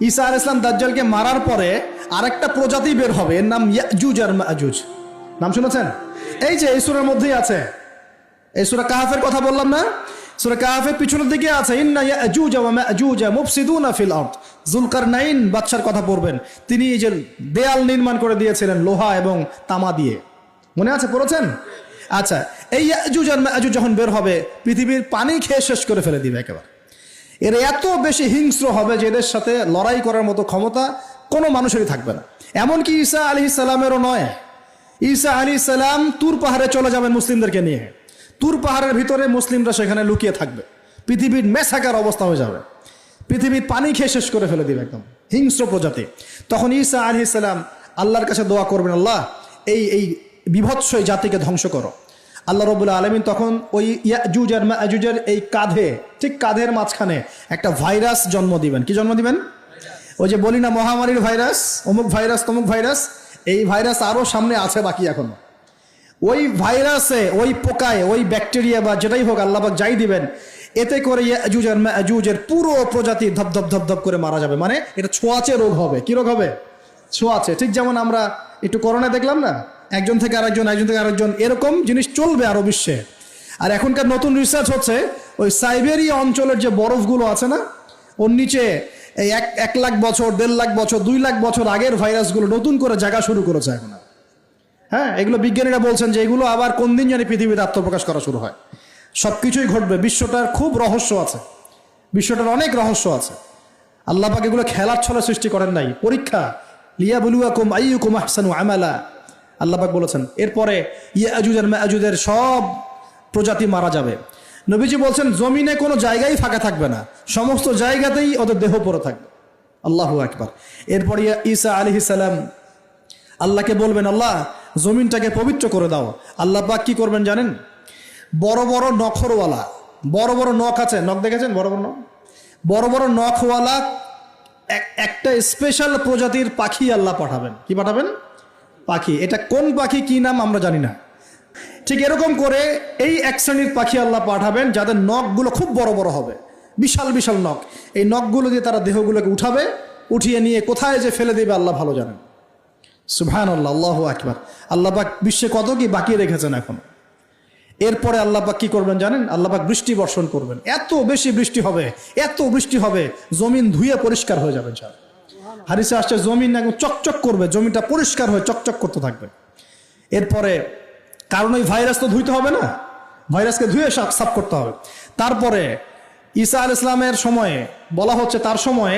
ঈসা আলাইহিস সালাম দাজ্জালকে মারার পরে আরেকটা প্রজাতি বের হবে, এর নাম ইয়াজুজ আর মাজুজ। নাম শুনেছেন? এই যে এই সূরার মধ্যেই আছে, এই সূরা কাহফের কথা বললাম না, সূরা কাহফের পিছনের দিকে আছে ইন্না ইয়াজুজ ওয়া মাজুজ মুফসিদুনা ফিল আরদ। যুলকারনাইন বাদশার কথা পড়বেন, তিনি এই যে দেয়াল নির্মাণ করে দিয়েছিলেন লোহা এবং তামা দিয়ে, মনে আছে, পড়েছেন? আচ্ছা, এই ইয়াজুজ আর মাজুজ যখন বের হবে পৃথিবীর পানি খেয়ে শেষ করে ফেলে দিবে একেবারে। এর এত বেশি হিংস্র হবে যে এদের সাথে লড়াই করার মতো ক্ষমতা কোনো মানুষেরই থাকবে না। এমনকি ঈসা আলাইহিস সালামেরও নয়। ঈসা আলাইহিস সালাম তুর পাহাড়ে চলে যাবেন মুসলিমদেরকে নিয়ে, তুর পাহাড়ের ভিতরে মুসলিমরা সেখানে লুকিয়ে থাকবে, পৃথিবীর মেসাকার অবস্থা হয়ে যাবে, পৃথিবীর পানি খেয়ে শেষ করে ফেলে দিবে, একদম হিংস্র প্রজাতি। তখন ঈসা আলাইহিস সালাম আল্লাহর কাছে দোয়া করবেন, আল্লাহ এই বিভৎস এই জাতিকে ধ্বংস করো। আল্লাহ রাব্বুল আলামিন তখন ওই ইয়াজুজ আর মাজুজের এই কাঁধে, ঠিক কাঁধের মাঝখানে একটা ভাইরাস জন্ম দিবেন। কি জন্ম দিবেন? ওই যে বলি না মহামারীর ভাইরাস, অমুক ভাইরাস তমুক ভাইরাস, এই ভাইরাস আরও সামনে আছে বাকি এখনো। ওই ভাইরাসে, ওই পোকায়, ওই ব্যাকটেরিয়া বা যেটাই হোক আল্লাহ পাক যাই দিবেন, এতে করে ইয়াজুজ আর মাজুজের পুরো প্রজাতি ধপ ধপ ধপ করে মারা যাবে। মানে এটা ছোঁয়াচে রোগ হবে। কি রোগ হবে? ছোঁয়াচে। ঠিক যেমন আমরা একটু করোনা দেখলাম না, একজন থেকে আরেকজন, একজন থেকে আরেকজন, এরকম জিনিস চলবে আরো বিশ্বে। আর এখনকার নতুন রিসার্চ হচ্ছে ওই সাইবেরিয়া অঞ্চলের যে বরফগুলো আছে না, ওর নিচে এই 1 লাখ বছর, 1.5 লাখ বছর, 2 লাখ বছর আগের ভাইরাসগুলো নতুন করে জায়গা শুরু করেছে এখন। হ্যাঁ, এগুলো বিজ্ঞানীরা বলছেন যে এগুলো আবার কোন দিন জানি পৃথিবীতে আত্মপ্রকাশ করা শুরু হয়। সব কিছুই ঘটবে। বিশ্বটার খুব রহস্য আছে, বিশ্বটার অনেক রহস্য আছে। আল্লাহ পাক এগুলো খেলার ছলে সৃষ্টি করেন নাই, পরীক্ষা। লিয়াবলুয়াকুম আইয়ুকুম আহসানু আমালা, আল্লাহ পাক বলেছেন। এরপরে ইয়াজুজ আর মাজুজের সব প্রজাতি মারা যাবে। নবীজি বলছেন জমিনে কোনো জায়গায় ফাঁকা থাকবে না, সমস্ত জায়গাতেই ওদের দেহ পড়ে থাকবে। আল্লাহু আকবার। এরপরে ঈসা আলাইহিস সালাম আল্লাহকে বলবেন, আল্লাহ জমিনটাকে পবিত্র করে দাও। আল্লাহ পাক কি করবেন জানেন? বড় বড় নখরওয়ালা, বড় বড় নখ আছে, নখ দেখেছেন? বড় বড় নখ, বড় বড় নখওয়ালা একটা স্পেশাল প্রজাতির পাখি আল্লাহ পাঠাবেন। কি পাঠাবেন? পাখি। এটা কোন পাখি, কি নাম আমরা জানি না। ঠিক এরকম করে এই এক শ্রেণীর পাখি আল্লাহ পাঠাবেন যাদের নখগুলো খুব বড় বড় হবে, বিশাল বিশাল নখ। এই নখগুলো দিয়ে তারা দেহগুলোকে উঠাবে, উঠিয়ে নিয়ে কোথায় যে ফেলে দেবে আল্লাহ ভালো জানেন। সুবহানাল্লাহ, আল্লাহু আকবার। আল্লাহ পাক বিশ্বে কত কি বাকি রেখেছেন এখন। এরপরে আল্লাহ পাক কি করবেন জানেন? আল্লাহ পাক বৃষ্টি বর্ষণ করবেন। এত বেশি বৃষ্টি হবে, এত বৃষ্টি হবে, জমিন ধুয়ে পরিষ্কার হয়ে যাবে। হাদিসে আসছে জমিন একদম চকচক করবে, জমিটা পরিষ্কার হয়ে চকচক করতে থাকবে। এরপরে কারণ ওই ভাইরাস তো ধুইতে হবে না, ভাইরাসকে ধুয়ে সাফ করতে হবে। তারপরে ঈসা আলাইহিস সালামের সময়ে বলা হচ্ছে, তার সময়ে